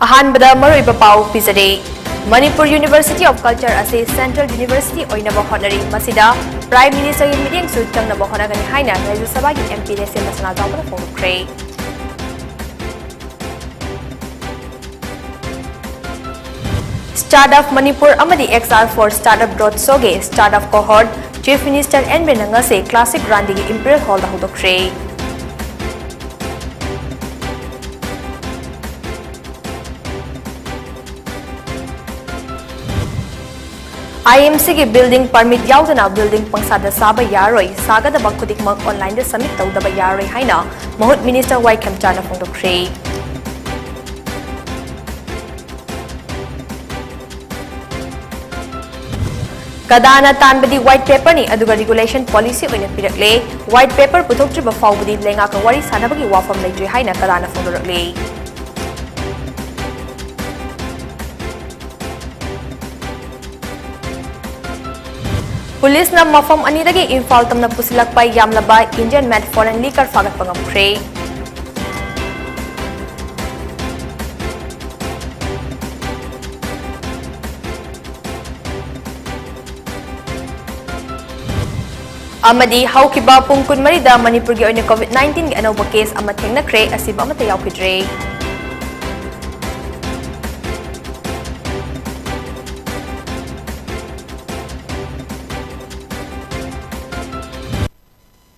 अहानबदा मरुइबा पाउ पिजरे Manipur University of Culture ase Central University oinaba honari masida Prime Minister in meeting su changnaba honagani haina Rajya Sabha ki MP le se masana jawbana phongkre Startup Manipur amadi XR for Startup Soge Startup Cohort Chief Minister N Benanga se Classic Grandi ki Imperial Hall da hodokre IMC की building permit याउदना building पंगसादा साबा यारोई सागदा बखुदिकमक online दे submit तौदबा यारोई हाइना महूत Minister WANGKHEMCHA ना फोंदोक्रे कदाना तानबदी white paper नि अदुगा regulation policy ओइना पिरकले white paper पुथोक्त्रिबा फाउबदी लेंगा का वारी सानबगी वाफम लेद्रि हाइना कदाना फोंदोरकले Police na mafam anidagi Imphal tamna pusilakpai yamlaba Indian made foreign liquor fagat pangamkre Amadi haukiba pung kunmarida Manipur gi oina COVID-19 gi anoba case ama thengnakre asiba amata yaukidre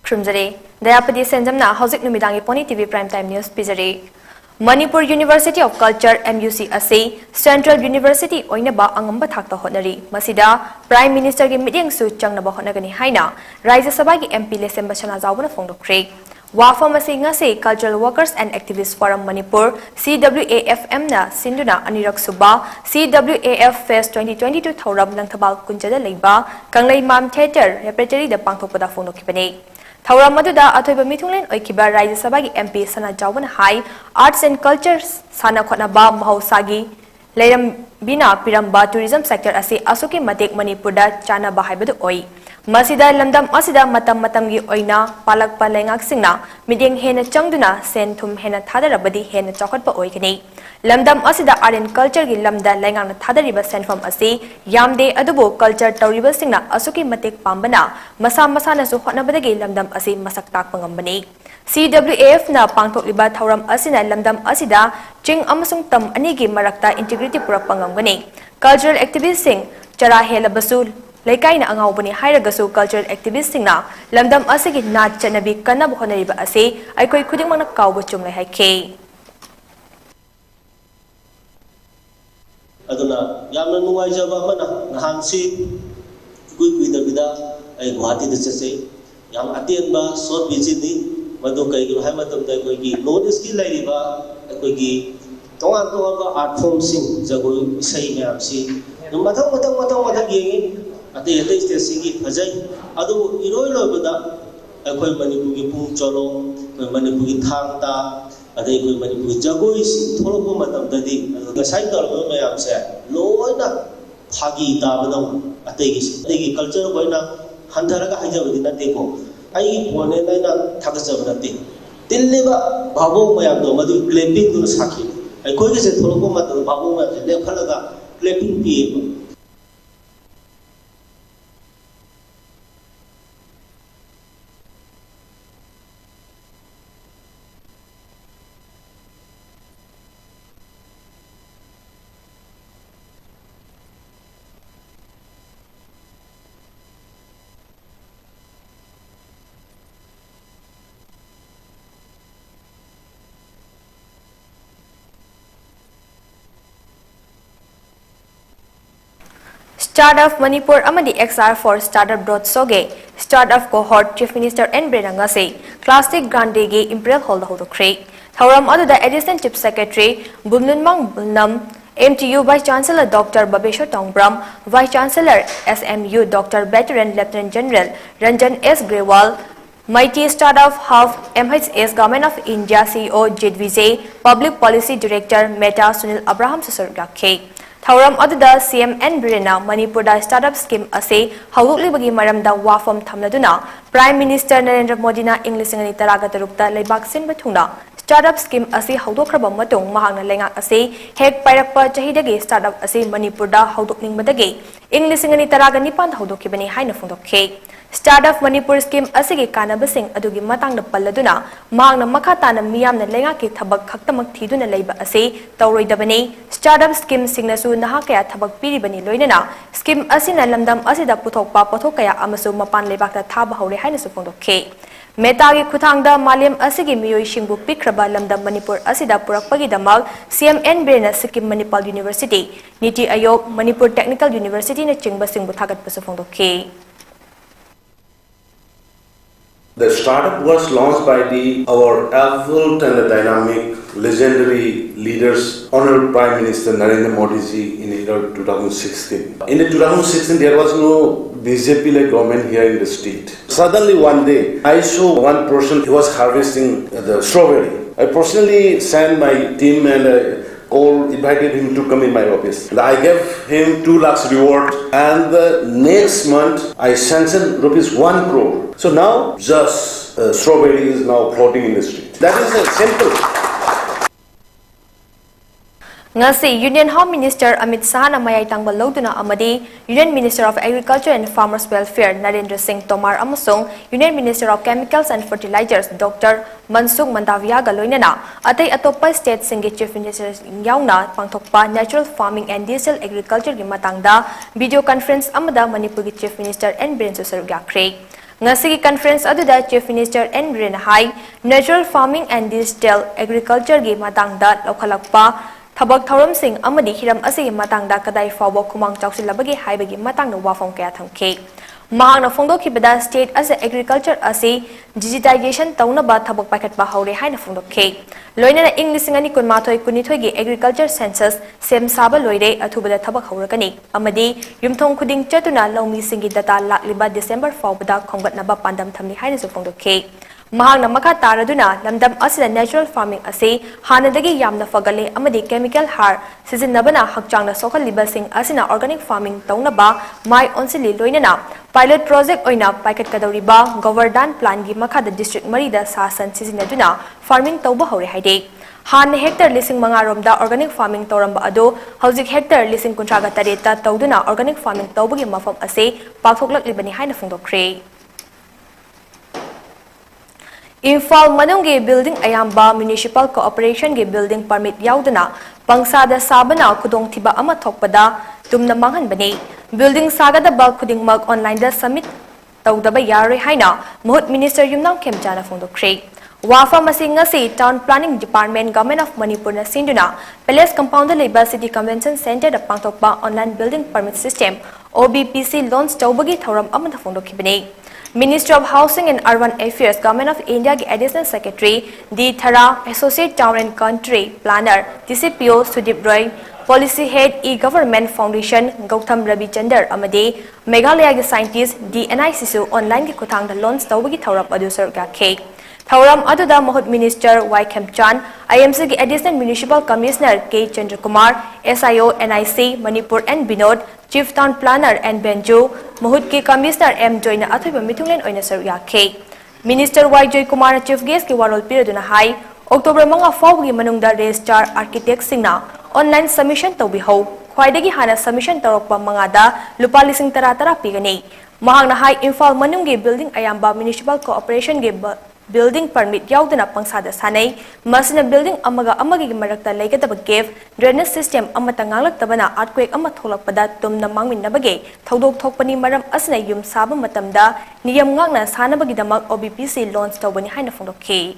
Krumzare, Dayapati SENJAM na Hauzik Numidangi PONYTV Prime Time News Pizare. Manipur University of Culture MUC ase Central University oinaba angamba thakta honari. Masida Prime Minister ki meeting su changnaba honagani haina Rajya Sabha ki MP le sembachana jawbana phongdokre. Wafam ase ngase Cultural Workers and Activists Forum Manipur CWAFM na sinduna anirak suba CWAF Fest 2022 thauram langthabal kunjada leiba Kanglai Mam Theatre repertory da pangthokpada phongdokibane. Thauram maduda athoiba mithunglen oikiba Rajya Sabha ki MP sana jawbana hai Arts and Culture sana khonaba mahausagi leiram bina piramba tourism sector ase asuki matek Manipur da chana bahaibadu oi Masida lamdam asida matam matamgi oina palak palengak singna mideng hena changduna sen thum hena thadarabadi hena chokhatpa oikani lamdam asida art and culture gi lamda lengang thadariba senfam ase yamde adubo culture tawriba singna asuki matek pambana masa masa na su hotnabadagi lamdam ase masak tak pangambani CWAF na pangthokliba thauram asina lamdam asida ching amasung tam ani gi marakta integrity purak pangambani cultural activists sing chara hela basul Laikai na angawbani hairagasu cultural activists singna lamdam asigi nat chanabi kanab honariba ase aikoi khudimang nakawba chumlai haike aduna yamna nuwaijaba mana nahansi gui dabida ai Guwahati da chase yam atienba short visit ni madu kai gi hamatam da koi gi notice ki lairiba koi gi tongan ba art form sing jagoi isai myam si mathang yengi ate stage fajai adu iroi lobada akoi Manipur gi pung cholo Manipur gi thang ta ade koi Manipur gi jagoi si tholopo matam dadi gasai tarbo mayam se loina phagi ta badam ate gi culture koina handaraga haijabadi na deko ai pone na thakajabna te tilleba babo mayam do madu clapping du sakhi ai koi gi se tholopo matam babo mayam se lekhalaga clapping pi Startup Manipur amadi XR for Startup Soge Startup Cohort Chief Minister N Benanga se Classic Grande ge Imperial Hall da hodokre Thauram adu da Additional Chief Secretary Bumnunmang Bulnam MTU Vice Chancellor Dr. Babeshwar Tongbram Vice Chancellor SMU Dr. Veteran Lieutenant General Ranjan S. Grewal Mighty Startup Hub MHS Government of India CEO Jidvijay Public Policy Director Meta Sunil Abraham Susargakhe Thauram aduda CM N Birena Manipur da startup scheme ase hawuklibagi maramda wafam thamladuna Prime Minister Narendra Modi na English ngani taraga tarukta leibak sin bathuna startup scheme asi hawdokraba matung mahangna lengak asi hek pairakpa chahidagi startup asi Manipurda hawdokningbadagi Englishingani taraga nipan hawdokibani haina phongdokhe Startup Manipur scheme asigi kanabasing adugi matangna palladuna mahangna makhatana miyamna lengaki thabak khaktamak thiduna leiba asi tawroidabani startup scheme singnasu naha kaya thabak piribani loinana scheme asina lamdam asida puthokpa pothokaya amasu mapan lebakta thaba hore haina su phongdokhe Metagi kuthangda Malim asigi miyoi shingbu pikraba lamdam Manipur asida purakpagi damal CMN Brena Sikkim Manipal University Niti Ayog Manipur Technical University na chingba singbu thagat pasu phongdokhe The startup was launched by our affluent and dynamic, legendary leaders, Honorable Prime Minister Narendra Modi ji in the year 2016. In the 2016, there was no BJP-like government here in the state. Suddenly one day, I saw one person, he was harvesting the strawberry. I personally sent my team and invited him to come in my office. And I gave him 2 lakhs reward, and the next month I sanctioned rupees 1 crore. So now just strawberry is now floating in the street. That is simple. Ngasi Union Home Minister Amit Shah na mayai tangba loduna amadi Union Minister of Agriculture and Farmers Welfare Narendra Singh Tomar amasung Union Minister of Chemicals and Fertilizers Dr. Mansukh Mandaviyaga loinana atai atopa state singi chief ministers yauna pangthokpa natural farming and digital agriculture gi matangda video conference amada Manipur gi chief minister N Biren Saruk yakre Ngasigi conference aduda chief minister N Biren hai natural farming and digital agriculture gi matangda lokhalakpa Thabak Thauram Singh amadi hiram asigi matangda kadai fawba khumang chausilabagi haibagi matangna wafong kaya thamke mahangna phongdokhibada state as agriculture asi digitization taunaba thabak paikhatba haure haina phongdokhe loinana Englishingani kunmathoi kunithoi gi agriculture census sem saba loire athubada thabak haurakani amadi yumthong khuding chatuna laumi singi data lakliba December fawbada khonggatnaba pandam thamni haina su phongdokhe Mahangna makha taraduna lamdam asida natural farming asi hanadagi yamna fagale amadi chemical har sijinnabana hakchangna sokhaliba sing asina organic farming taunaba mai onsili loinana pilot project oina paikat kadoriba govardhan plan gi makha da district marida sasan sijinaduna farming tauba hore haide Han hectare lising manga romda organic farming toramba ado hauzik hectare lising kuntraga tareta tauduna organic farming taubagi mafam ase pakthoklaklibani haina phongdokre Infal Manunggi building ayamba municipal cooperation gi building permit yaudana pangsada sabana kudong thiba ama thokpada tumna manghan bani building sagada ba khuding mag online da submit tawdaba yare haina mohut minister yumnam khemcha na phongdokre wafa masing ngasi town planning department government of Manipur na sinduna palace compound leba city convention center da pangthokpa online building permit system OBPC launch tawbagi thoram ama da phongdokhibani Minister of Housing and Urban Affairs, Government of India ki Additional Secretary, D. Thara, Associate Town and Country Planner, DCPO Sudip Roy, Policy Head E-Government Foundation, Gautam Ravi Chandar Amade, Meghalaya ki Scientist, D. NICSU Online ki Kuthang the launch tawbagi thawrap adu sarga cake. Thauram aduda Mahut Minister WANGKHEMCHA, IMC ki Additional Municipal Commissioner K. Chandra Kumar, SIO NIC Manipur and Binod, Chief Town Planner and Benjo, Mahut ki Commissioner M. Joyna Athoiba Mitunglen oina sarya ke. Minister Y. Joy Kumar Chief Guest ki warol piraduna hai, October manga fawgi manungda Registrar Architect singna online submission tawbi ho, khwaidagi hana submission tarokpa mangada lupa lising tara pigani. Mahangna hai Infal Manunggi building ayamba municipal cooperation gi building permit yaudana pangsada sanai masina building amaga amagi marakta legadaba gave drainage system amata nganglaktabana earthquake ama tholakpada tumna mangminnabage thodok thokpani maram asna yum saba matamda niyam ngakna sanabagi damak OBPC launch tawbani haina phongdokhe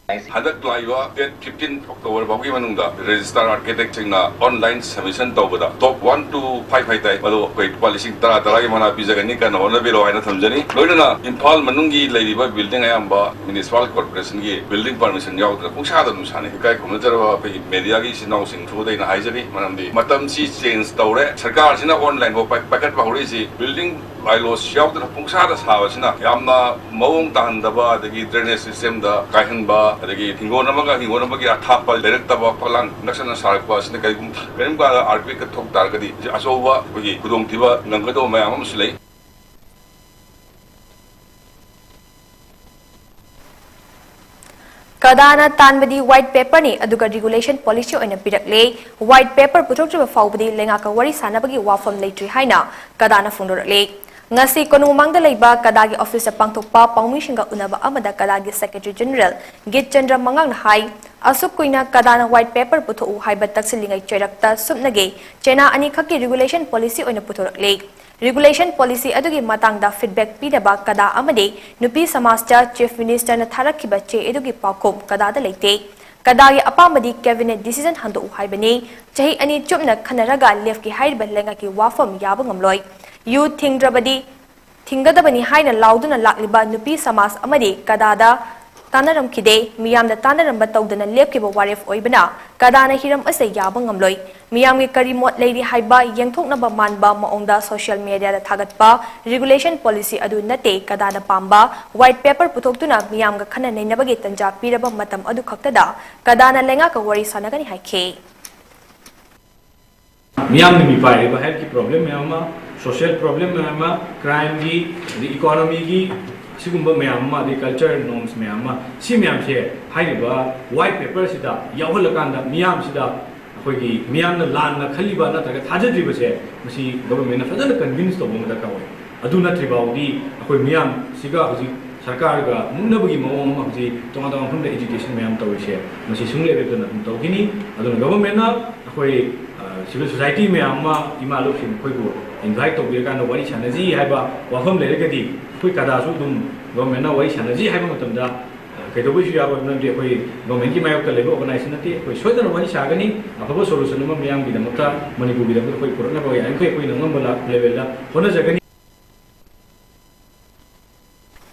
Hadak laiwa 15 October bagi manungda register architect singna online submission tawbada top 1 to 5 haitai madu koi policy tara gi mana bijagani kana ona biro aina thamjani loinana Imphal manungi laiba building ayamba municipal corporation gi building permission yaudra pungsa da nusane kai khomna jarwa pe media gi sinau sing thu dai na haijani manamdi matam si change tawre sarkar sina online bo packet ba hori si building bylaws yaudra pungsa da sawa sina yamna mawong tahandaba adagi drainage system da kaihanba adagi hingon amagi athapa direct ba palang naksana sarakpa sina kai gum karim ka earthquake ka thok tar kadi asoba gi kudong thiba nangado mayam am sulai Kadana tanbadi white paper ni aduga regulation policy oina pirakle white paper puthoktriba fawbadi lenga ka wari sanabagi wafam leitri haina kadana fundorale ngasi konumangda leiba kadagi office pangthokpa pawmishinga unaba amada kadagi secretary general git chandra mangang hai asuk kuina kadana white paper putho haiba taksilingai cherakta subnage chena ani khaki regulation policy oina puthorakle regulation policy adugi matangda feedback pidaba kada amade nupi samajta chief minister na tharakhiba che adugi pakhom kada da leite kadagi apamadi cabinet decision handu haibani chahi ani chupna khanaraga left ki haiba lenga ki wafam yaba ngamloi yu thingdrabadi thingadabani haina lauduna lakliba nupi samaj amade kadada tanaram khide miyamda tanaram batawdana lepkiba warif oibana kadana hiram ase yaba ngamloi miyamgi karimot leiri haiba yengthoknaba manba maongda social media da thagatpa regulation policy adu nate kadana pamba white paper puthoktuna miyamga khana neinabagi tanja piraba matam adu khaktada kadana lenga ka wari sanagani haike miyam ni pai ba health ki problem miyama social problem miyama crime gi the economy gi sigumba miyama the culture norms miyama si miyam se haiba white paper sida yawhal kanda miyam sida akhoi miyam na lan na khaliba na taga thajadriba se masi government na fajana convince to bomda ka wai adu na tribaudi akhoi miyam siga hoji sarkar ga munabagi mawong ma hoji tonga tonga from the education miyam tawise masi sungle be na tawkini adu government na akhoi civil society में आमा इमा लोग सिंह कोई को invite तो बिरका न worry चैनजी है बा वाफम ले रखे दी कोई कदा सु तुम गवर्नमेंट ना वरी चैनजी है बा मतलब दा कई तो कोई शुरू न दे कोई गवर्नमेंट की मायक लेबो ऑर्गेनाइजेशन नती कोई सोइदन वरी सागनी अफबो सॉल्यूशन म मियाम की दमता मणिपुर की दमता कोई कोरोना कोई कोई नंगम बला लेवल दा होना जगनी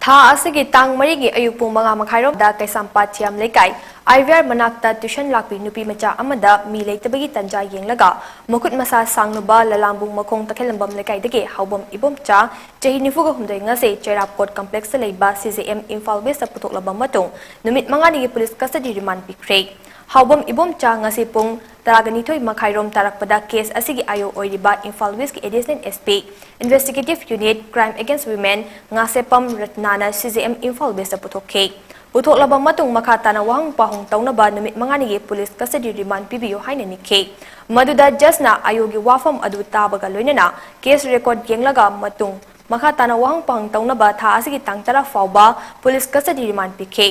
था असगी तांग मरीगी अयुपु मंगा मखाइरोम दा कैसामपात थियाम लेकाई आईवीआर मनाक्ता ट्यूशन लापी नुपी मचा अमदा मी लेतबगी तंजा येंगलगा मखुत मसा सांगनुबा ललांबुंग मखोंग तखेलंबम लेकाइदगे हाउबम इबोमचा चही निफुगा हुमदोय ngase चेराप कोर्ट कॉम्प्लेक्स लेबा सीजेएम इंफाल वेस्ट पुथोकलबा मतों नुमित मंगानी पुलिस कस्टडी रिमांड पिख्रे हाउबम इबोमचा ngase पुंग तरागनिथोय मखाइरोम तारकपदा केस असigi आयो ओइरिबा इंफाल वेस्ट की additional SP investigative unit crime against women ngasepam ratnana CJM Imphal west पुथोखे पुथोकलबा मतुंग मखा ताना वाहंग पाहुंग तौनबा नुमित मंगानी पुलिस कस्टडी रिमांड पिबियो हाइना निखे मदुदा जसना आयोगी वाफम अदु ताबगा लोइनना केस रिकॉर्ड येंगलगा मतुंग मखा ताना वाहंग पाहुंग तौनबा था असगी तांग तरा फावबा पुलिस कस्टडी रिमांड पिखे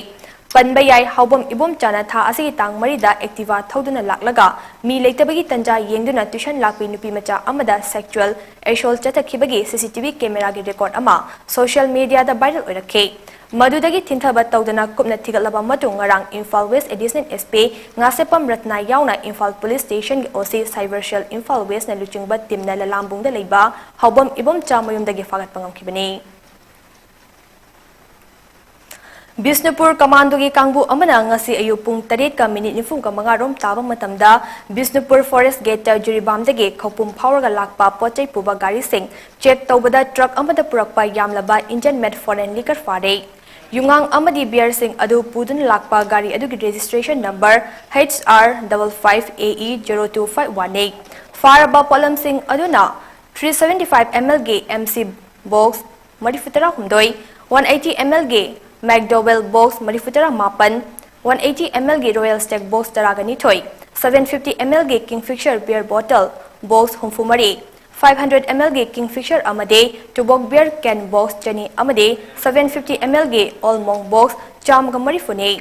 पनबा याई हाउबम इबोम चाना था असगी तांग मरिदा एक्टिवा थौदुना लाक्लगा मी लेतबगी तंजा येंगदुना ट्यूशन लापी नुपी मचा अमदा सेक्सुअल एसोल्ट चथखिबगी सीसीटीवी कैमरा की रिकॉर्ड अमा सोशल मीडिया दा वायरल ओइरखे मदुदगी थिंथबा तौदना कुपना थिगलबा मतुंग ngarang Imphal west additional SP ngasepam ratna yauna Imphal police station की OC cyber cell Imphal west ना लुचिंगबा टीमना ललांबुंगदा लेबा हाउबम इबोम चा मयुमदगी फागत पंगमखिबनी बिष्णुपुर कमांडो की कांगबू अमना ngasi ayu pung 8:45 rom taba matamda Bishnupur forest gate जुरीबामदगे खौपुम फावरगा लाकपा पोचै पुबा गाड़ी सिंह चेक तौबदा ट्रक अमदा पुरकपा यामलबा इंजन मेड फॉरेन लिकर फारे युंगांग अमदी बियर सिंह अदु पुदुन लाकपा गाड़ी अदुगी रजिस्ट्रेशन नंबर HR55AE02518 फारबा पोलम सिंह अदुना 375 ml गे MC बॉक्स मरिफुतरा हुमदोई 180 ml गे मैकडोवेल बॉक्स मरिफुतरा मापन 180 ml गे रॉयल स्टेक बॉक्स तरागनी थोई 750 ml गे किंगफिशर बियर बोतल बॉक्स हुमफुमरी 500 ml गे किंगफिशर अमदे टुबोक बियर कैन बॉक्स चनी अमदे 750 ml गे ऑलमोंग बॉक्स चामगा मरिफुने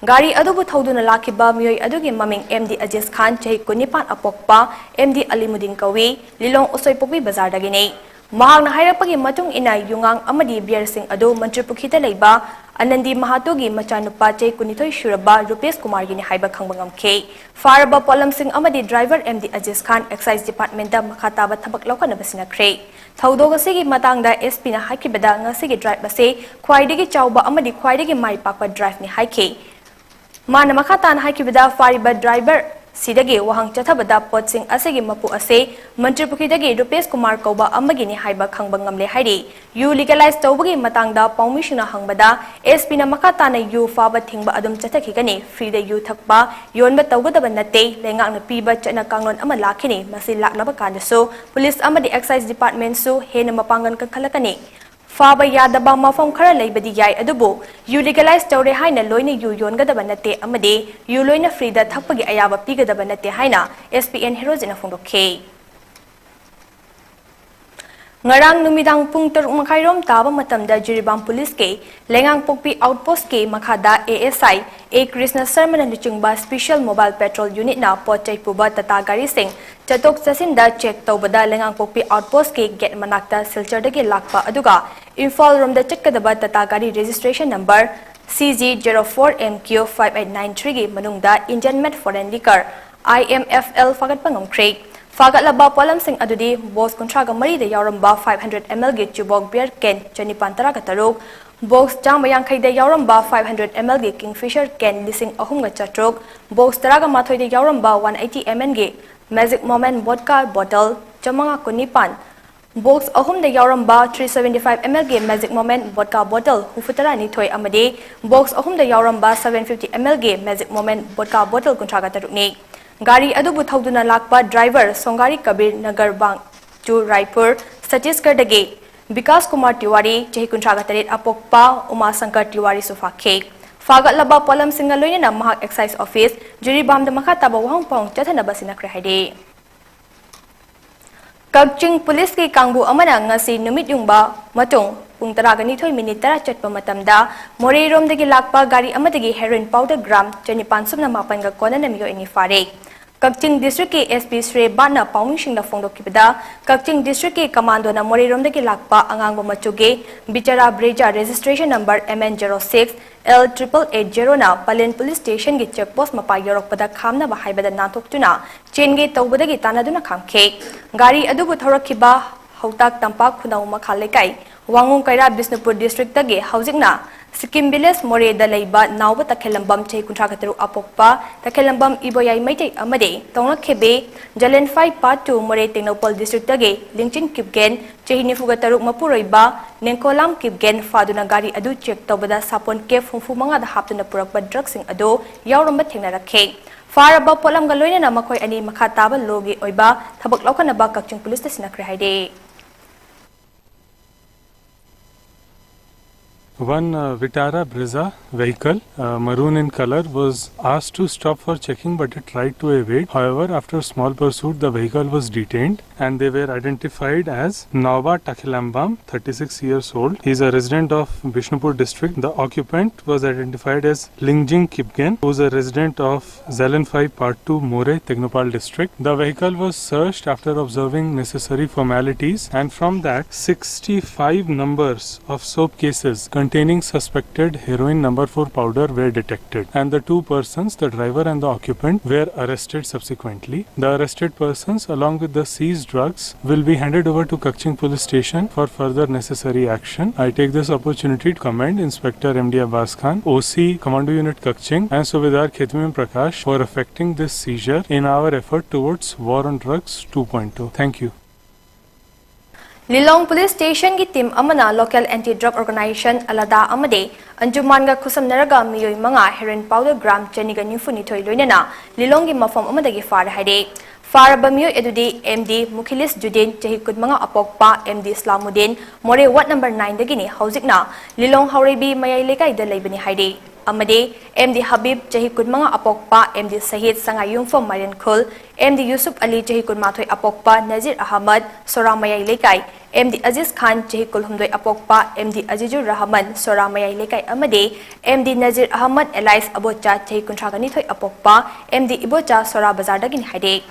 गाड़ी अदुबु थौदुना लाखिबा मियोय अदुगी ममिंग MD अजीज खान चही कुनिपान अपोकपा MD अलीमुद्दीन कवी लिलोंग उसोयपोकबी बाजार दगिने महांगना हायरपगी मतुंग इना युंगांग अमदी बियर सिंह अदु मंत्रिपुखिता लेबा अनंदी महातोगी मचानुपा चे कुनिथोय शुरबा रुपेश कुमार गिनी हाइबा खंगबंगमखे फारबा पोलम सिंह अमदी ड्राइवर MD अजीज खान एक्साइज डिपार्टमेंट दा मखाताबा थबक लौकनबसिनख्रे थौदोगसिगी मतंगदा SP ना हाइकिबदा ngasiगी ड्राइव असे ख्वाइदगी चाउबा अमदी ख्वाइदगी माइपाकपा ड्राइव नि हाइखे मान मखातान हाइकिबदा फारिबा ड्राइवर सिदगे वहांग चथबदा पोटसिंग असेगी मपु असे मंत्रिपुखिदगी रुपेश कुमार कौबा अमगिनी हाइबा खंगबंगमले हाइरी यू लीगलाइज तौबगी मतंगदा पौमिशना हंगबदा SP ना मखाताना यू फाबा थिंगबा अदुम चथखिगनी फ्रीदा यू थकबा योनबा तौगदबा नते लेंगांगना पीबा चना कांगलोन अमा लाखिनी मसि लाक्लबा कांदसो पुलिस अमदी एक्साइज डिपार्टमेंट सु हेना मपांगन कखलकनी फाबा यादबा मफम खरा लेबदी याय अदुबो यू लीगलाइज तौरे हाइना लोइना यू योनगदबा नते अमदे यू लोइना फ्रीदा थकपगी अयाबा पीगदबा नते हाइना SPN हेरोजिना फोंदोखे ngarang numidang pung taruk makhairom taba matamda Jiribam Police ke lengang pokpi outpost ke makhada ASI A Krishna Sharma luchungba Special Mobile Patrol Unit na pochai puba tata gari sing chatok chasinda check tawbada lengang pokpi outpost ke get manakta silchar dagi lakpa aduga Imphal rom da chakkadaba tata gari registration number CG04MQ5893 ge manungda Indian Med Foreign Liquor IMFL fagat pangamkre Fagat laba polam sing adudi box kontraga mari de yauramba 500 ml ge chubok beer can chani pantara ka taruk box jang bayang khai de yauramba 500 ml ge Kingfisher can lising ahum ga chatruk box taraga mathoi de yauramba 180 ml ge Magic Moment vodka bottle chamanga kunipan box ahum de yauramba 375 ml ge Magic Moment vodka bottle hufutara ni thoi amade box ahum de yauramba 750 ml ge Magic Moment vodka bottle kontraga taruk ni Gari adubu thauduna lakpa driver Songari Kabir Nagar Bang to Raipur Satisgarh dage Vikas Kumar Tiwari Chehi Kuntraga Tarit Apokpa Uma Sankar Tiwari Sufakhe Fagat laba polam singaloy na mahak excise office Jiribam da makataba wahang pong chatanaba sinakre haide Kagching police ki kangbu amana ngasi numit yung ba matung pung taraga ni thoy minute tara chatpa matamda Morei rom dagi lakpa gari amadagi heroin powder gram 25 na mapan ga kona na miyo ini fare Kagching district ke SP Sre Bana Pawing Sing na fongdo kibida Kagching district ke commando na Morei rom dagi lakpa angang machuge Bichara Breja registration number MN06 L8880 na Palen police station gi checkpost mapa yorok pada khamna bahai bada nathok tuna chain ge tawbada gi tanaduna khamkhe gari adubu thorakhiba hautak tampak khunau makha lekai Wangung Kaira Bisnupur district dage haujingna Sikkim Village More da leiba nauba takhelambam chei kuntra kataru apokpa takhelambam iboyai maitei amade tonglakhebe Jalen 5 part 2 More Tenopal district dage Lingchin Kipgen chei nifuga taruk mapuroiba Nenkolam Kipgen faduna gari adu check tobada sapon ke fumfu manga da haptuna purakba drugs sing ado yauramba thengnarakhe Faraba polam galoina na makoi ani makha taba logi oiba thabak laukana ba Kagching police ta sinakre haide One Vitara Brezza vehicle, maroon in color, was asked to stop for checking but it tried to evade. However, after small pursuit, the vehicle was detained and they were identified as Nauba Takhelambam, 36 years old. He is a resident of Bishnupur district. The occupant was identified as Lingjing Kipgen, who is a resident of Zelen 5 Part 2 More, Tegnopal district. The vehicle was searched after observing necessary formalities and from that 65 numbers of soap cases containing suspected heroin number 4 powder were detected and the two persons, the driver and the occupant, were arrested subsequently. The arrested persons along with the seized drugs will be handed over to Kagching police station for further necessary action. I take this opportunity to commend Inspector MD Abbas Khan, OC Commando Unit Kagching and Subedar Khetmim Prakash for effecting this seizure in our effort towards War on Drugs 2.0. Thank you. Lilong Police Station ki team amana local anti-drug organization alada amade anjuman ga khusam naraga miyoi manga heroin powder gram chaniga nifuni thoi loinana Lilong gi mafam amada gi far haide far bamiyoi edudi MD Mukhilis Judin chahi kudmanga apokpa MD Islamuddin More Ward number 9 dagini haujikna Lilong Haurebi mayai lekai da leibani haide amade MD Habib chahi kudmanga apokpa MD Sahid Sangayung from Marian Khul MD Yusuf Ali chahi kudmathoi apokpa Nazir Ahmad Soramayai lekai MD Aziz Khan chahi kulhumdoi apokpa MD Azizur Rahman Soramayai lekai amade MD Nazir Ahmad Elais Abocha chahi kuntragani thoi apokpa MD Ibocha Sora Bazar dagin haide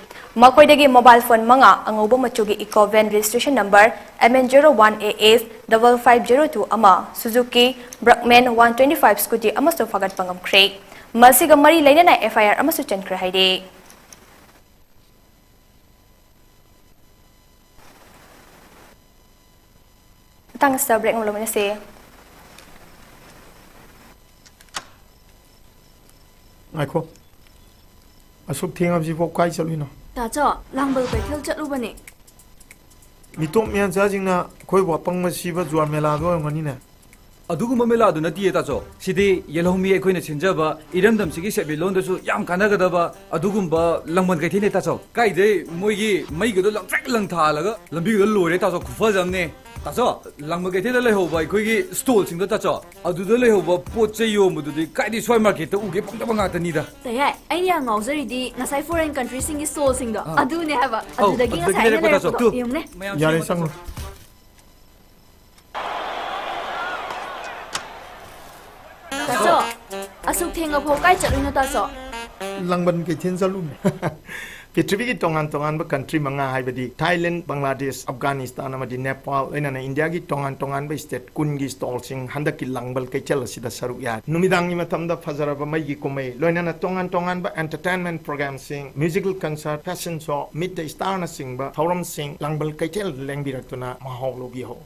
makoidagi mobile phone manga angoba machugi eco van registration number MN01AS 5502 ama Suzuki Brackman 125 scooty amasu fagat pangam kre masiga mari lainana FIR amasu chankra haide tang sa break ngolo mena se Aiko asuk thing ab ji pok kai chalui no ta cho langbal kai thel chatlu bane mitom mian cha jingna khoi bo pang ma siba juar mela do ngani na अदुगुम मेला अदु नतिये ताचो सिदि येलहोमी एखोइना सिनजबा इरमदम सिगी सेबिलोंदसु याम कानागदबा अदुगुम्बा लंगमन कैथेने ताचो काइदे मोइगी मैगदो लंगट्रक लंगथालगा लंबिगदो लोरे ताचो खुफजमने ताचो लंगम कैथेदा लेहोबा एखोइगी stall सिंगदो ताचो अदुदो लेहोबा पोचे योमदुदि काइदि सोय market उगे पंगदबा गातनीदा तया अइया ngawjari nasai foreign country singi soul singdo adune haba adudagi ngasai na lerapto yumne यारे संग taso asuk thenga pho kai chaluna taso लंबन के थिन चलू पृथ्वी की तोंगान तोंगान ब कंट्री मंगा हाइबदी थाईलैंड बांग्लादेश अफगानिस्तान अमदी नेपाल लेना इंडिया की तोंगान तोंगान ब स्टेट कुन की स्टॉल सिंग हंदक की लंगबल के चल सिदा सरुक या नुमिदांग नि मतम द फजरब मई की कुमै लोइना तोंगान तोंगान ब एंटरटेनमेंट प्रोग्राम सिंग म्यूजिकल कंसर्ट फैशन शो मिड द स्टार न सिंग ब थौरम सिंग लंगबल के चल लेंबिरक्तुना माहौल लोगी हो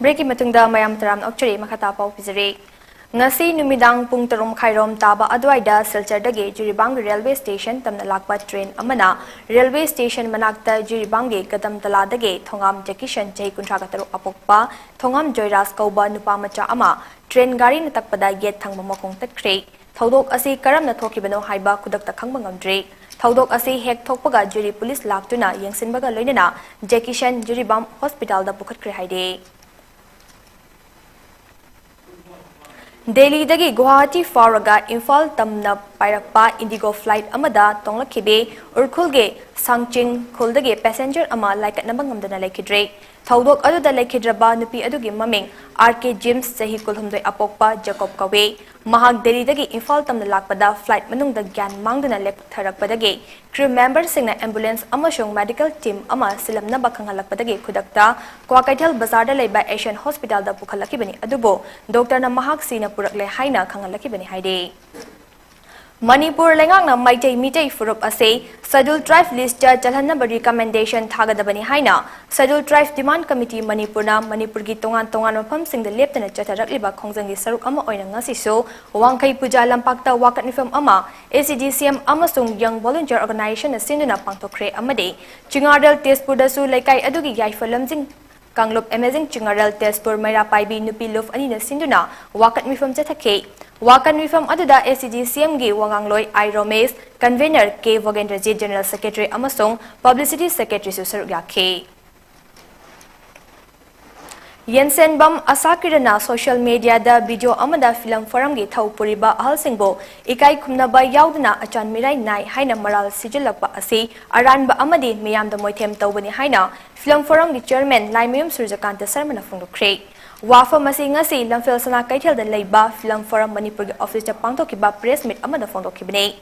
ब्रेकी मतुंगदा मयाम तराम ऑक्चरी मखता पाउ पिजरे ngasi numidang pung tarom khairom taba adwaida silchardage jiribang railway station tamna lakpa train amana railway station manakta jiribang ge kadam taladage thongam jakishan chei kuntra kataro apokpa thongam joyras kauba nupa macha ama train gari na takpada get thangma makong takre thodok asi karam na thokibano haiba kudak ta khangba ngamdre thodok asi hek thokpaga jiri police laktuna yengsinbaga loinana jakishan jiribam hospital da pukhatkre haide Delhi dagi Guwahati Faraga Imphal tamna pairakpa Indigo flight amada tonglakhibe urkhulge Sangching khuldage passenger ama laikatnaba ngamdana laikhidre thodok aduda laikhidraba nupi adugi maming RK James sahi kulhumdoi apokpa Jacob Kawe mahak Delhi dagi Imphal tamna lakpada flight manungda gyan mangduna leptharakpadage crew members singna ambulance amashong medical team ama silamna bakhangalakpadage khudakta Kwakaithal bazar da leiba Asian Hospital da pukhalakibani adubo doctor na mahak sina purakle haina khangalakibani haide Manipur lengang na maitai mitai furup ase scheduled tribe list ja jalhanna recommendation thagadabani haina scheduled tribe demand committee Manipur na Manipur gi tongan tongan mafam sing de leptana chatarakliba khongjang gi saruk ama oina ngasi so wangkhai puja lampakta wakat nifam ama ACDCM amasung young volunteer organization na sinduna pangthokre amade Chingadal Tezpur da su laikai adugi yaifalamjing Kanglop amazing Chingadal Tezpur Maira Paibi Nupi Lof ani na sinduna wakat mifam chathake Wakan Wifam Aduda SEGCM gi Wangangloi I Romesh Convener K Vogendrajit General Secretary Amasong Publicity Secretary Susar Yakhe Yensen Bam Asakirana social media da video amada film forum gi thau puriba ahal singbo ikai khumna ba yaudna achan mirai nai haina maral sijilakpa ase aranba amadi miyam da moithem tawbani haina film forum gi chairman Laimyum Surjakanta Sarmana Fungdokre Wafa masing ngasi lamfel sana kaithel da leiba film forum Manipur gi office ja pangthokiba press meet amada fondokibne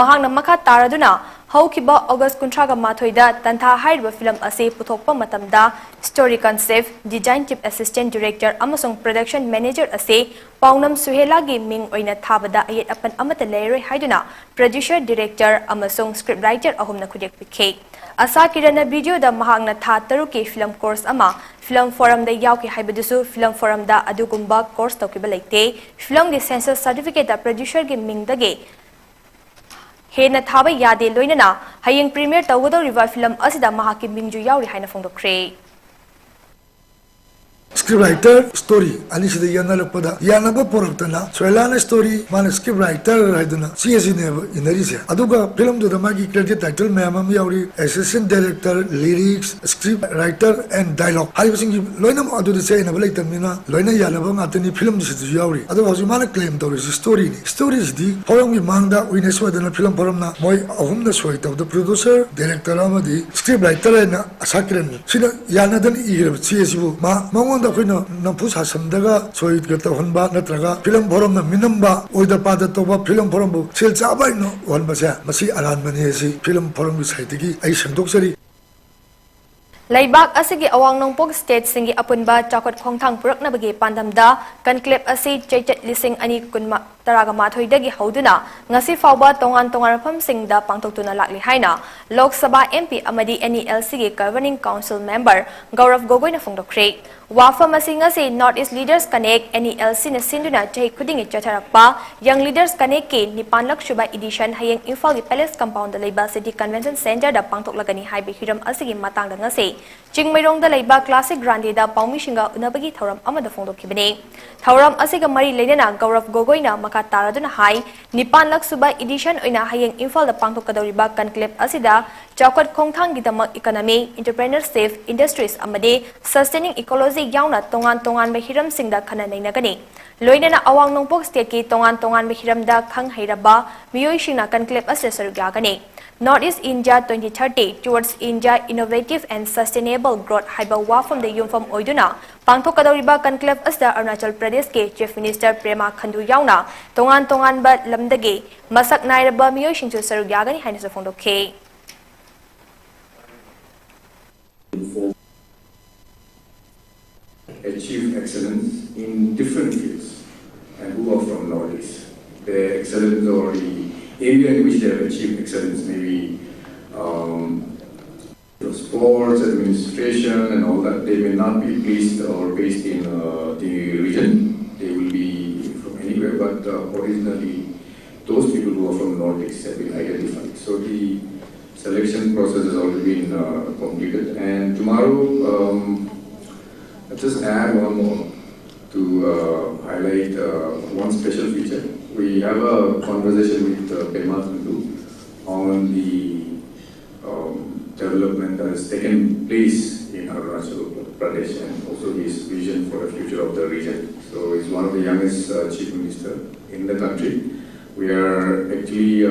mahangna makha taraduna haukiba August 13 da tantha hairba film ase puthokpa matamda story concept design chief assistant director amasung production manager ase Paunam Suhela gi ming oina thabada ayet apan amata leiroi haiduna producer director amasung script writer ahumna khudek pikhe Asakirana video da mahangna tha taruki film course ama film forum da yauki haibadusu film forum da adugumba course tokiba leite film gi censor certificate da producer gi ming dage hena thaba yade loinana hayeng premiere tawdo river film asida mahaki mingju yauri haina fongdokre script writer story ani sida yana lakpada yana ba poraktana soilana story mana script writer raiduna CSC ne inarisia aduga film do da magi credit title memam yauri assistant director lyrics script writer and dialogue hai sing loina ma adu se na balai tamina loina yana ba ngatani film sidu yauri adu hoji mana claim to story ni stories di forum gi mangda witness wadana film forum na moi ahum na soi to the producer director amadi script writer na asakren sida yana dan igre CSC bu ma da koina nampusa samdaga soid gata honba natraga film forum na minamba oida pada toba film forum bu sel chabai no wan basa masi aran mani si film forum site gi ai sandok sari Laibak asigi awang nongpok state singi apunba chakot khongthang purak na bagi pandamda conclave asi chaitat lising ani kunma taragamathoi hauduna ngasi fauba tongan mafamsingda pangtoktuna lakli haina Lok Sabha MP amadi NELC gi Governing Council member Gaurav Gogoi na phongdokre wafam ngasi North East Leaders Connect NELC na sinduna chahi khudingi chatharakpa Young Leaders Connect ki nipanlak shuba edition hayeng Imphal gi Palace Compound da leiba City Convention Center da pangtoklagani haibe hiram asigi matang da ngasi Chingmairong da leiba Classic Grande da paumishinga unabagi thoram amada phongdokhibani thoram asiga mari leina Gaurav Gogoi na maka taraduna hai nipanlak suba edition oina hayeng Imphal da pangtokadoriba conclave asida chawkat khongthang gi damak economy entrepreneurship industries amade sustaining ecology yauna tongan ba hiram singda khana nainagani loinana awang nongpok state ki tongan ba hiram da khang hairaba miyoi shingna conclave asre sarugagani North East India 2030 towards India innovative and sustainable growth haiba wafam the yumfam oiduna pangthokadoriba conclave asda Arunachal Pradesh ke Chief Minister Prema Khandu yauna tongan ba lamdagi masak nairaba miyoi shingchu sarugagani haina sa phongdokhe achieve excellence in different fields and who are from Northeast. Their excellence or the area in which they have achieved excellence, maybe sports, administration and all that, they may not be pleased or based in the region. They will be from anywhere, but originally those people who are from Northeast have been identified. So the selection process has already been completed, and tomorrow I'll just add one more to highlight one special feature. We have a conversation with Pema Khandu on the development that has taken place in Arunachal Pradesh and also his vision for the future of the region. So he's one of the youngest chief minister in the country. We are actually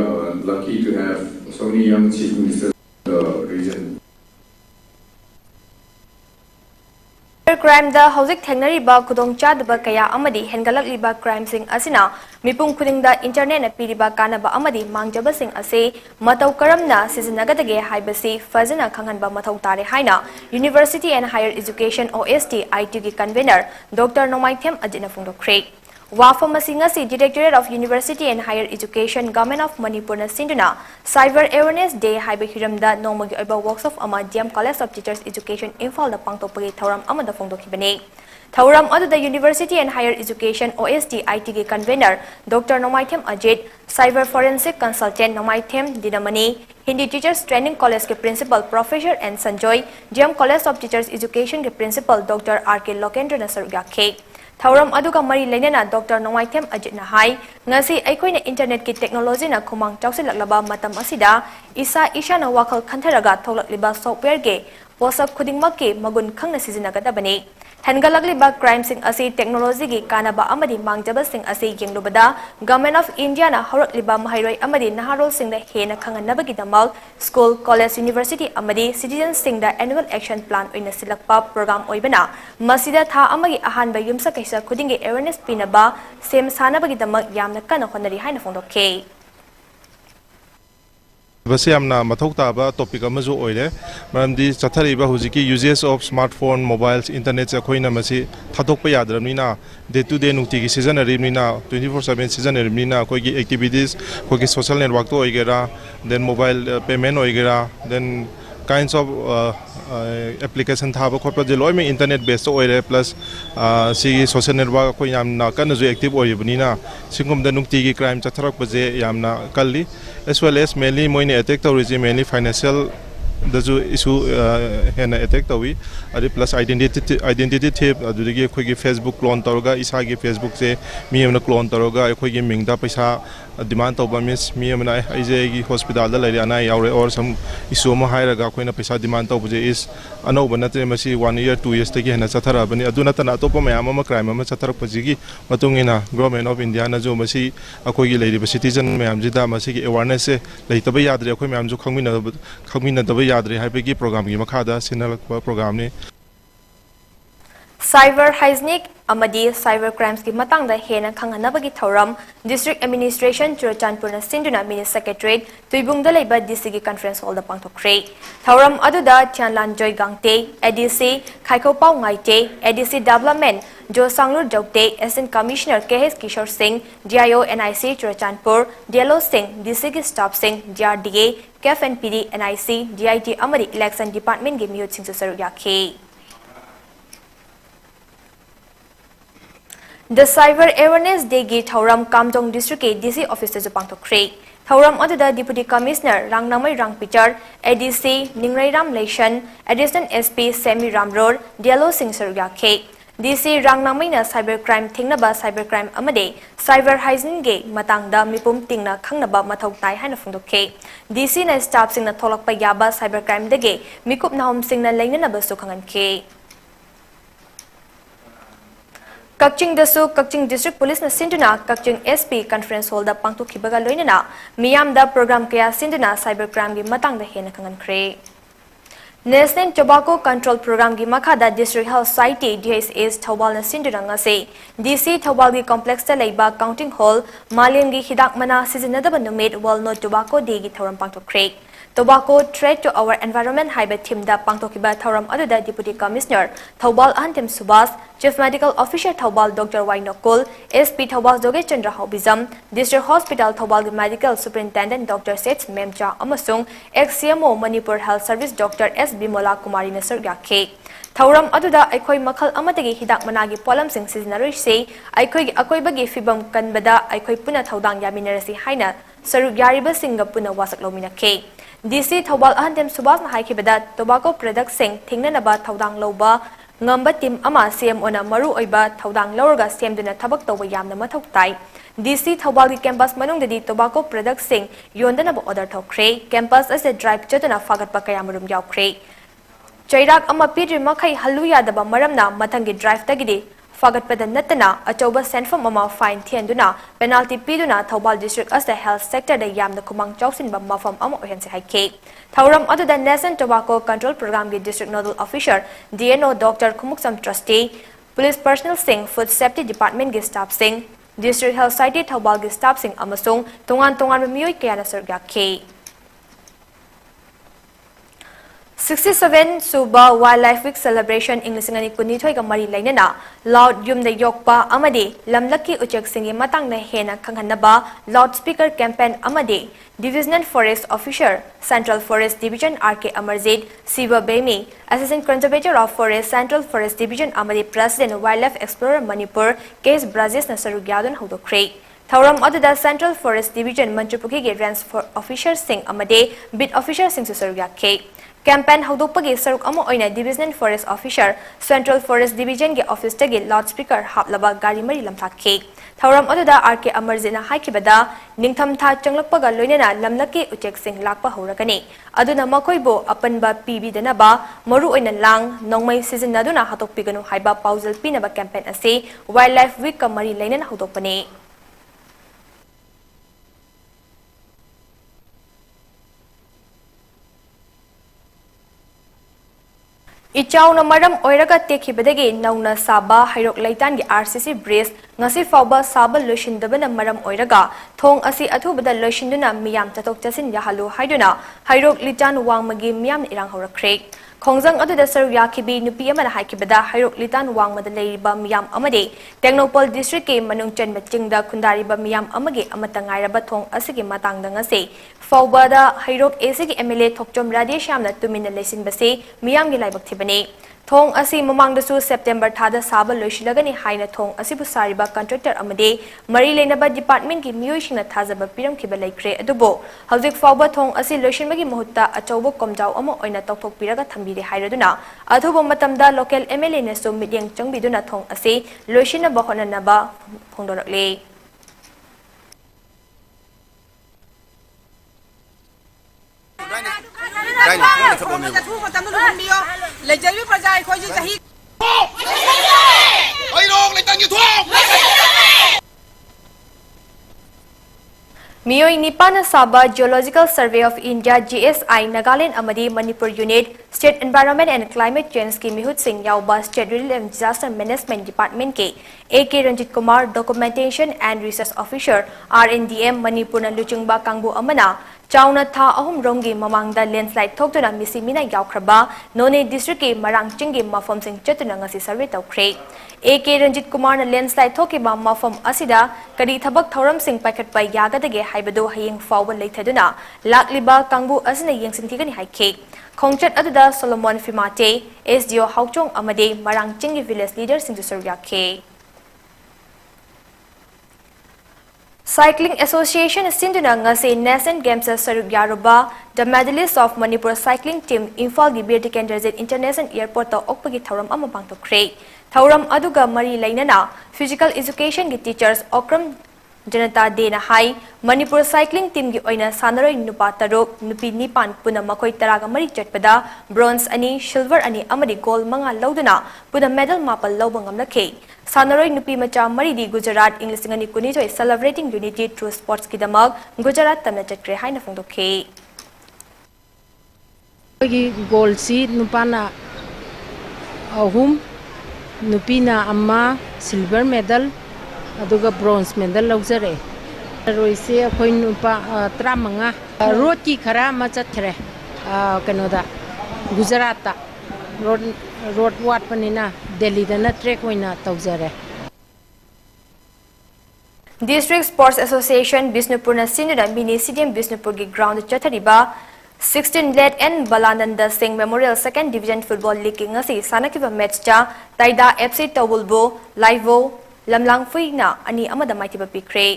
lucky to have so many young chief ministers in the region. Crime da hauzik thengnariba khudongchadba kaya amadi hengalakliba crime sing asina mipung khudingda internet na piriba kanaba amadi mangjaba sing ase matau karamna sizinagadage haibasi fazana khanghanba mathau tare haina University and Higher Education OST IT gi convener Dr. Nomaithem Ajina phongdokre Wafam Masingasi Directorate of University and Higher Education Government of Manipur na sinduna Cyber Awareness Day haiba hiramda nongmagi oiba workshop ama DM College of Teachers Education Imphal da pangtokpagi thoram amada phongdokhibani thoram adu the University and Higher Education OST IT gi convener Dr. Nomaithem Ajit Cyber Forensic Consultant Nomaithem Dinamani Hindi Teachers Training College ke Principal Professor and Sanjoy DM College of Teachers Education ke Principal Dr. RK Lokendra na sarugakhe Thoram aduga mari lainana Dr. Nomaithem Ajit na hai ngasi aikoina internet ki technology na khumang chausilaklaba matam asida isa na wakal khantharaga tholakliba software ge posak khudingmak ki magun khangna sijinagadabani hengalakliba crime sing asi technology gi kanaba amadi mangjaba sing asi yenglubada Government of India na horakliba mahairoi amadi naharol sing da hena khanganabagi damal school college university amadi citizen sing da annual action plan oina silakpa program oibana masida tha amagi ahanba yumsa kaisa khudingi awareness pinaba sem sanabagi damak yamna kana honari haina phongdokhe बस यामना मथौ ताबा topic अमजो ओइले मरमदी चथरीबा हुजिकी uses of smartphone mobiles internet से खोइना मसी थादोकपा यादरमनिना डे टू डे नुक्ति की सीजन रिमनिना 24/7 सीजन रिमनिना कोई एक्टिविटीज कोई सोशल नेटवर्क तो ओइगेरा देन मोबाइल पेमेंट ओइगेरा देन काइंड्स ऑफ एप्लीकेशन थाबा खोपा जे लोय में इंटरनेट बेस्ड ओइरे प्लस सी सोशल नेटवर्क को यामना कनजु एक्टिव ओइबनिना सिंगम द नुक्ति की क्राइम चथरक बजे यामना कल्ली as well as mainly moine attack to regime mainly financial the issue hen attack to we plus identity thief adudigi khoi gi Facebook clone toroga isa gi Facebook se mi amna clone toroga khoi gi mingda paisa demand to ba miss mi amna ij gi hospital da lari ana yaure or some issue ma hairaga khoina paisa demand to buje is ano banate masi 1 year 2 years tagi hena chathara bani aduna tana to pa mayam ma crime ma chathara pajigi matungina government of India na jo masi akhoi gi lari citizen mayam ji da masi gi awareness se leitaba yadre akhoi mayam jo khangmina da yadre haibegi program gi makhada sinalakwa program ni Cyber hygienic amadi cyber crimes ki matangda hena khanghanabagi thoram District Administration Churachandpur na sinduna Ministry Secretariat tuibungda leiba DC gi conference hall da pangthokre thoram aduda Chanlan Joy Gangte ADC Khaikopau Ngaite ADC Development Jo Sanglur Jokte, Assistant Commissioner KH Kishore Singh, DIO NIC Churachandpur, DLO Singh, DC Staff Singh, DRDA, KEF NPD, NIC, DIT Amadi Election Department Game Youth Singh Saru Yaki. The Cyber Awareness Day gi Thauram Kamdong District ke DC Officer Japang Tokre. Thauram Adada Deputy Commissioner Rangnamai Rangpichar, ADC Ningrairam Leishan, Additional SP Semi Ramror, DLO Singh Saruyake. DC Rangnamai na cybercrime thingnaba cybercrime amade cyber hygiene ge matangda mipum tingna khangnaba mathau tai haina phungdokhe. DC na staff singna tholakpa yaba cybercrime dege mikup nahom singna lainanaba su khangankhe. Kakching dasu Kakching District Police na sinduna Kakching SP Conference Hall da pangtukhibaga loinana miyam da program kaya sinduna cybercrime gi matang da hena khangankre. National Tobacco Control Program gi makhada District Health Society DHS Thobal na sinduna ngase DC Thobal gi complex ta leiba counting hall Malin gi hidak mana sizinadaba numit World No Tobacco Day gi thoram pangtukre. Tobacco Threat to Our Environment Haiba Team da Pangtokiba Thauram Aduda Deputy Commissioner Thobal Antim Subas, Chief Medical Officer Thobal Dr. Wainokul, SP Thobal Joge Chandra Hobizam, District Hospital Thobal Medical Superintendent Dr. Seth Memcha Amasung, ex-CMO Manipur Health Service Dr. S. Bimola Kumari Nasir Yake. Thauram Aduda Aikoi Makal Amatagi Hidak Managi Polam Sing Sizinari say, Akoi Bagi Fibam Kanbada, Aikoi Puna Thaudang Yaminarasi Haina, Saru Yariba Singa Puna Wasak Lomina K. DC Thobal Ahandem Subas na haikibada tobacco product sing thingnanaba thaudang loba ngamba team ama CM ona maru oiba thaudang lorga semduna thabak tawba yamna mathau tai DC Thobal gi campus manungdadi tobacco product sing yondanaba order thokre campus as a drive chatuna fagatpa kayamarum yaukre Chairak ama pidri makai haluya daba maramna mathangi drive tagidi Fagatpada Natana, a Toba Senfam Mama fine Tienduna, penalty Piduna, Thobal District as the health sector, the Yam the Kumang Choksin Bamba from Amohense Hike. Thauram other than National Tobacco Control Program District Nodal Officer, DNO Dr. Kumuksam Trustee, Police Personnel Singh, Food Safety Department Gestaff Singh, District Health Society Thobal Gestaff Singh Amasung, Tongan Miyoi Kiana Sergaki. 67 Suba Wildlife Week Celebration English ngani kunithoi ga mari lainana loud yum de yokpa amade lamlaki uchek singi matang na hena khanghanaba loudspeaker campaign amade Divisional Forest Officer Central Forest Division RK Amarjit Siva Bemi Assistant Conservator of Forest Central Forest Division amade President Wildlife Explorer Manipur Case Brazil Nasaru Gyadon Hodokre Thauram Aduda Central Forest Division Manchupuki ge Range Officer Singh amade Bid Officer Singh Susarugya K Campaign Haudopagi Saruk Amo Oina Divisional Forest Officer Central Forest Division ge office tagi loudspeaker haplaba gari mari lamthakhe Thauram Aduda RK Amarjina haikibada Ningtham Tha Changlakpaga loinana lamlaki uchek sing lakpa horakani aduna makoibo apanba PB danaba maru oina lang nongmai season naduna hatokpiganu haiba pausal pinaba campaign ase Wildlife Week ka mari lainana haudopani Ichaw na maram oiraga tekhibadagi nauna saba hairok laitan gi RCC bridge ngasi fawba saba loishindaba na maram oiraga thong asi athubada loishinduna miyam tatok chasin yahalu haiduna hairok litan wangmagi miyam irang horakre Khongjang aduda saru yakibi nupi amana haikibada hairok litan wangmada leiriba miyam amade Technopol district ke manung chenba chingda khundariba miyam amage amata ngairaba thong asigi matangda ngase Fawbada hairok asigi MLA Thokchom Radeshamna tumina leisinbase miyam gi laibak thibane Thong asi mamangdasu September thada saba loishilagani haina thong asibu sariba contractor amade mari lenaba department ki miyoishina thazaba piram khiba laikre adubo hauzik fawba thong asi loishinbagi muhutta achaubo komjau ama oina tokthok piraga thambire hairaduna athubo matamda local MLA na so midyang changbiduna thong asi loishina bahonanaba phongdorakle Miyoi Nipana Saba Geological Survey of India GSI Nagaland Amadi Manipur Unit State Environment and Climate Change ki Mihut Singh Yauba State Relief and Disaster Management Department ke AK Ranjit Kumar Documentation and Research Officer RNDM Manipur na Luchungba Kangbu Amana Chauna tha ahum rongi mamangda landslide thokduna misi mina yaukraba None district ke marang chingi mafam sing chetuna ngasi survey tawkhre AK Ranjit Kumar na landslide thokiba mafam asida kadi thabak thoram sing paikhatpa yagadage haibado hayeng fawba leithaduna lakliba kangbu asina yengsinthigani haike Khongchat aduda Solomon Fimate SDO Hauchong amade marang chingi village leader sing survey ke Cycling Association Sinduna ngasi Nascent Games Saruk Yaruba, the medalists of Manipur cycling team Imphal gi Bir Tikenderzit International Airport to okpagi thauram ama pangtokre. Thauram aduga mari lainana physical education gi teachers Okram Janata Dena Hai Manipur cycling team gi oina sanaroi nupa taruk nupi nipan puna makoi taraga mari chatpada bronze ani silver ani amadi gold manga lauduna puna medal mapal lawba ngamlakhe. Sanaroi nupi macha maridi Gujarat English ngani kunijoi celebrating unity through sports ki damag Gujarat tamna chatre haina phongdokhe gi gold si nupana ahum nupina amma silver medal aduga bronze medal laujare roise akhoi nupa tramanga road ki khara ma chatre kanoda Gujarat ta road wat panina Delhi dana trek hoina taujare District Sports Association Bisnupur na sinura mini stadium Bisnupur gi ground chathariba 16 led and Balananda Singh Memorial Second Division Football League ngasi sanakiba match cha Taida FC Tawulbo Livo Lamlang Fuina ani amada maitiba pikre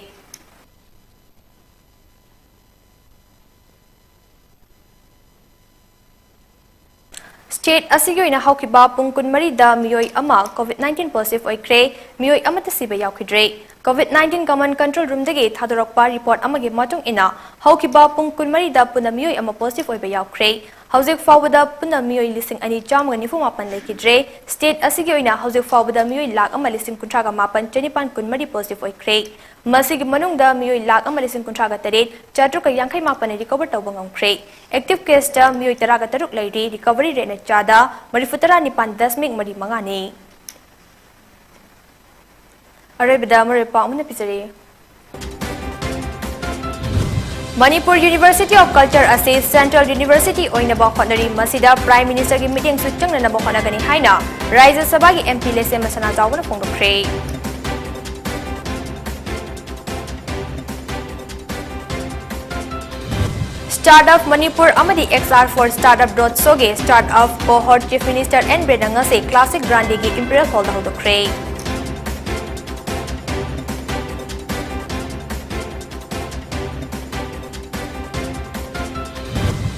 State asigi oina haukiba pungkun marida miyoi ama COVID-19 positive oikre miyoi amata siba yaukidre COVID-19 common control room dagi thadorokpa report amagi matung ina haukiba pungkun marida puna miyoi ama positive oiba yaukre hauzik fawbada puna miyoi lising ani jamga nifu mapan lekidre state asigi oina hauzik fawbada miyoi lak ama lising kuntraga mapan chanipan kunmari positive oikre masigi manungda miyoi lak ama lising kuntraga taret chatruka yankai mapan recover tawba ngamkre active case ta miyoi taraga taruk lairi recovery rate na chada marifutara nipan 10.5 ni Arabida Maripa Manipuri Manipur University of Culture Assess Central University Oinaba Khonari Masida Prime Minister ki meeting suchang na nabokona gani haina Rajya Sabha ki MP lese masana jawna phongdokre Startup Manipur amadi XR4 Startup Soge Startup Cohort Chief Minister N Brenanga se Classic Brandi ki Imperial Hall da hodokre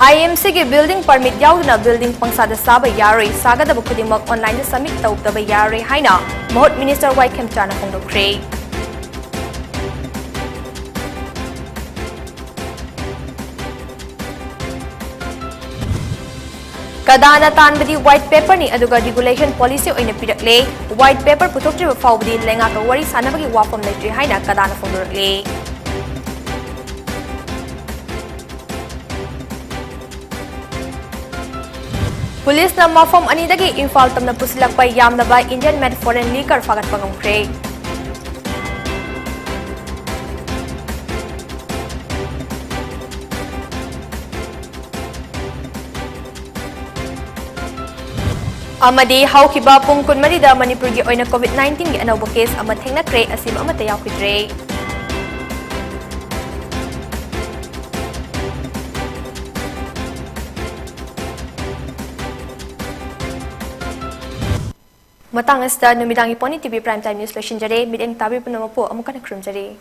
IMC के building permit yauduna building pangsada saba yaroi sagada bukhudimak online da submit tawdaba yaroi haina Mahut Minister WANGKHEMCHA na phongdokre Kadana tanbadi white paper ni aduga regulation policy oina pirakle white paper puthoktriba fawbadi lenga ka wari sanabagi wafam leitri haina kadana phongdokle Police na mafam anidagi Imphal tamna pusilakpa yamnaba Indian made foreign liquor fagat pangamkre Amadi haukiba pungkun marida Manipur gi oina COVID-19 gi anawba case ama thengnakre asim amata yaukidre Matang asta numidangi PONYTV Prime Time News losinjare mideng tabi punamapo amukan khurumjare